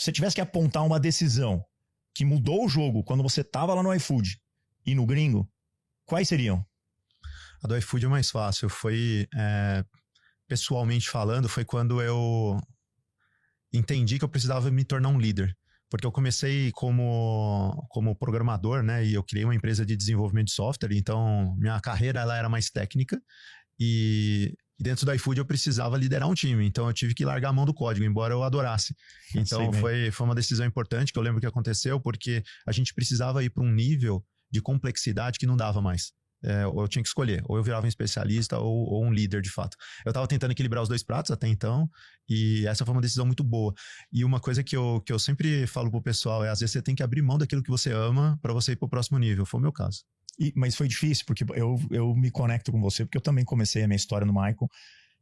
Se você tivesse que apontar uma decisão que mudou o jogo quando você estava lá no iFood e no Gringo, quais seriam? A do iFood é mais fácil. Foi, pessoalmente falando, foi quando eu entendi que eu precisava me tornar um líder. Porque eu comecei como programador, né? E eu criei uma empresa de desenvolvimento de software. Então, minha carreira ela era mais técnica. E dentro do iFood eu precisava liderar um time. Então, eu tive que largar a mão do código, embora eu adorasse. Então, foi uma decisão importante que eu lembro que aconteceu, porque a gente precisava ir para um nível de complexidade que não dava mais. Ou eu tinha que escolher, ou eu virava um especialista ou um líder de fato. Eu estava tentando equilibrar os dois pratos até então, e essa foi uma decisão muito boa. E uma coisa que eu sempre falo pro pessoal às vezes você tem que abrir mão daquilo que você ama para você ir pro próximo nível. Foi o meu caso. Mas foi difícil, porque eu me conecto com você, porque eu também comecei a minha história no Michael,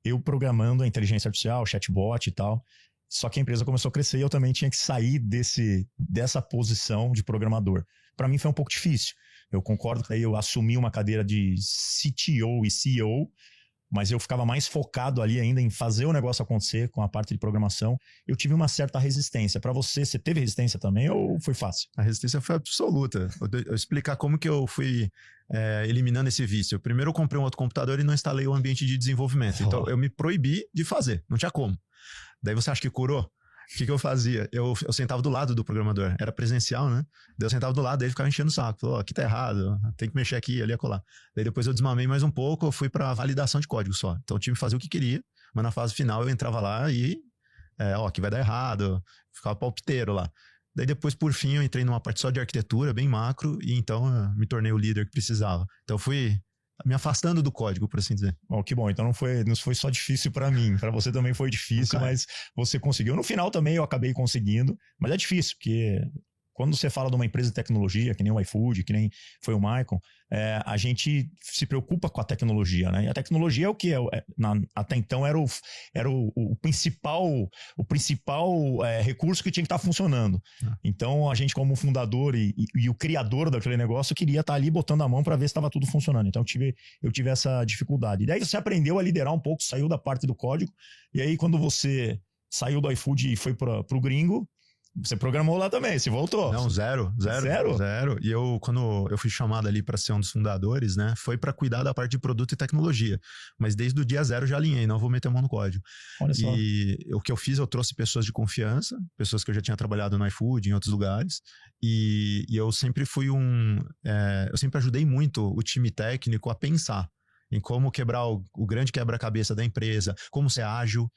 eu programando a inteligência artificial, chatbot e tal. Só que a empresa começou a crescer e eu também tinha que sair dessa posição de programador. Para mim foi um pouco difícil. Eu concordo que aí eu assumi uma cadeira de CTO e CEO, mas eu ficava mais focado ali ainda em fazer o negócio acontecer com a parte de programação. Eu tive uma certa resistência. Para você teve resistência também ou foi fácil? A resistência foi absoluta. Eu explicar como que eu fui eliminando esse vício. Primeiro eu comprei um outro computador e não instalei o ambiente de desenvolvimento. Então eu me proibi de fazer, não tinha como. Daí você acha que curou? O que eu fazia? Eu sentava do lado do programador. Era presencial, né? Daí eu sentava do lado dele e ficava enchendo o saco. Falou, aqui tá errado, tem que mexer aqui, ali, acolá. Daí depois eu desmamei mais um pouco, eu fui pra validação de código só. Então o time fazia o que queria, mas na fase final eu entrava lá e... aqui vai dar errado. Ficava palpiteiro lá. Daí depois, por fim, eu entrei numa parte só de arquitetura, bem macro, e então eu me tornei o líder que precisava. Então eu fui me afastando do código, por assim dizer. Bom, que bom. Então não foi só difícil para mim. Para você também foi difícil, mas você conseguiu. No final também eu acabei conseguindo. Mas é difícil, porque quando você fala de uma empresa de tecnologia, que nem o iFood, que nem foi o Michael, a gente se preocupa com a tecnologia, né? E a tecnologia é o que? Até então era o principal recurso que tinha que estar funcionando. Então a gente, como fundador e o criador daquele negócio, queria estar ali botando a mão para ver se estava tudo funcionando. Então eu tive essa dificuldade. E daí você aprendeu a liderar um pouco, saiu da parte do código, e aí quando você saiu do iFood e foi para o Gringo, você programou lá também, você voltou? Não, zero. E quando eu fui chamado ali para ser um dos fundadores, né, foi para cuidar da parte de produto e tecnologia. Mas desde o dia zero já alinhei, não vou meter a mão no código. Olha só. E o que eu fiz, eu trouxe pessoas de confiança, pessoas que eu já tinha trabalhado no iFood, em outros lugares. E eu sempre fui eu sempre ajudei muito o time técnico a pensar em como quebrar o grande quebra-cabeça da empresa, como ser ágil,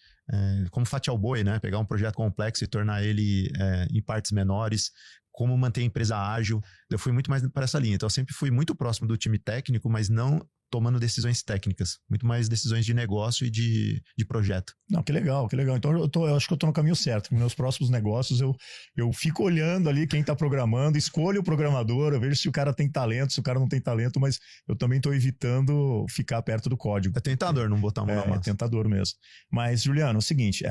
como fatiar o boi, né? Pegar um projeto complexo e tornar ele em partes menores, como manter a empresa ágil. Eu fui muito mais para essa linha. Então, eu sempre fui muito próximo do time técnico, mas não tomando decisões técnicas, muito mais decisões de negócio e de projeto. Não, que legal, que legal. Então eu acho que eu tô no caminho certo. Nos meus próximos negócios eu fico olhando ali quem tá programando, escolho o programador, eu vejo se o cara tem talento, se o cara não tem talento, mas eu também tô evitando ficar perto do código. É tentador não botar a mão na massa. É tentador mesmo. Mas, Juliano, é o seguinte,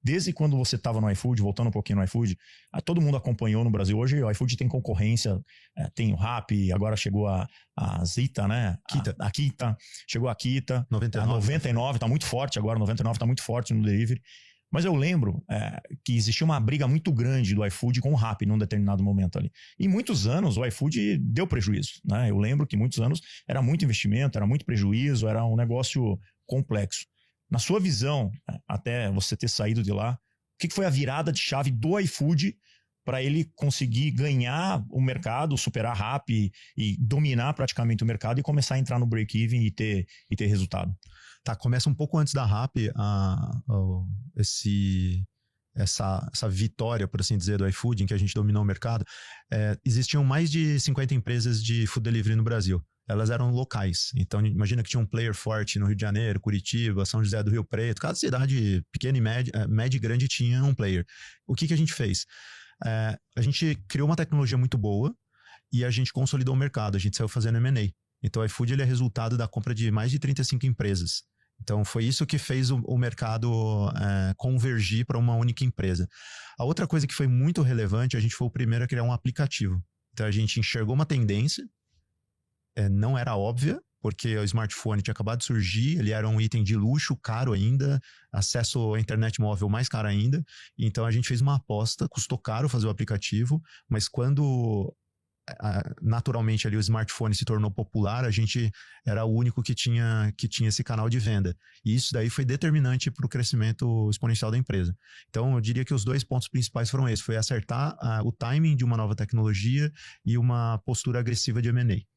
desde quando você estava no iFood, voltando um pouquinho no iFood, todo mundo acompanhou no Brasil. Hoje o iFood tem concorrência, tem o Rappi, agora chegou a Zita, né? A Kita. Chegou a Kita. 99. A 99 tá muito forte agora, 99 tá muito forte no delivery. Mas eu lembro que existia uma briga muito grande do iFood com o Rappi num determinado momento ali. E muitos anos o iFood deu prejuízo, né? Eu lembro que muitos anos era muito investimento, era muito prejuízo, era um negócio complexo. Na sua visão, até você ter saído de lá, o que foi a virada de chave do iFood para ele conseguir ganhar o mercado, superar Rappi e dominar praticamente o mercado e começar a entrar no break-even e ter resultado? Tá, começa um pouco antes da Rappi essa vitória, por assim dizer, do iFood, em que a gente dominou o mercado. Existiam mais de 50 empresas de food delivery no Brasil. Elas eram locais. Então, imagina que tinha um player forte no Rio de Janeiro, Curitiba, São José do Rio Preto. Cada cidade pequena e média e grande tinha um player. O que a gente fez? A gente criou uma tecnologia muito boa e a gente consolidou o mercado. A gente saiu fazendo M&A. Então, o iFood ele é resultado da compra de mais de 35 empresas. Então, foi isso que fez o mercado convergir para uma única empresa. A outra coisa que foi muito relevante, a gente foi o primeiro a criar um aplicativo. Então, a gente enxergou uma tendência, não era óbvia, porque o smartphone tinha acabado de surgir, ele era um item de luxo, caro ainda, acesso à internet móvel mais caro ainda. Então a gente fez uma aposta, custou caro fazer o aplicativo, mas quando naturalmente ali o smartphone se tornou popular, a gente era o único que tinha esse canal de venda. E isso daí foi determinante para o crescimento exponencial da empresa. Então, eu diria que os 2 pontos principais foram esses. Foi acertar o timing de uma nova tecnologia e uma postura agressiva de M&A.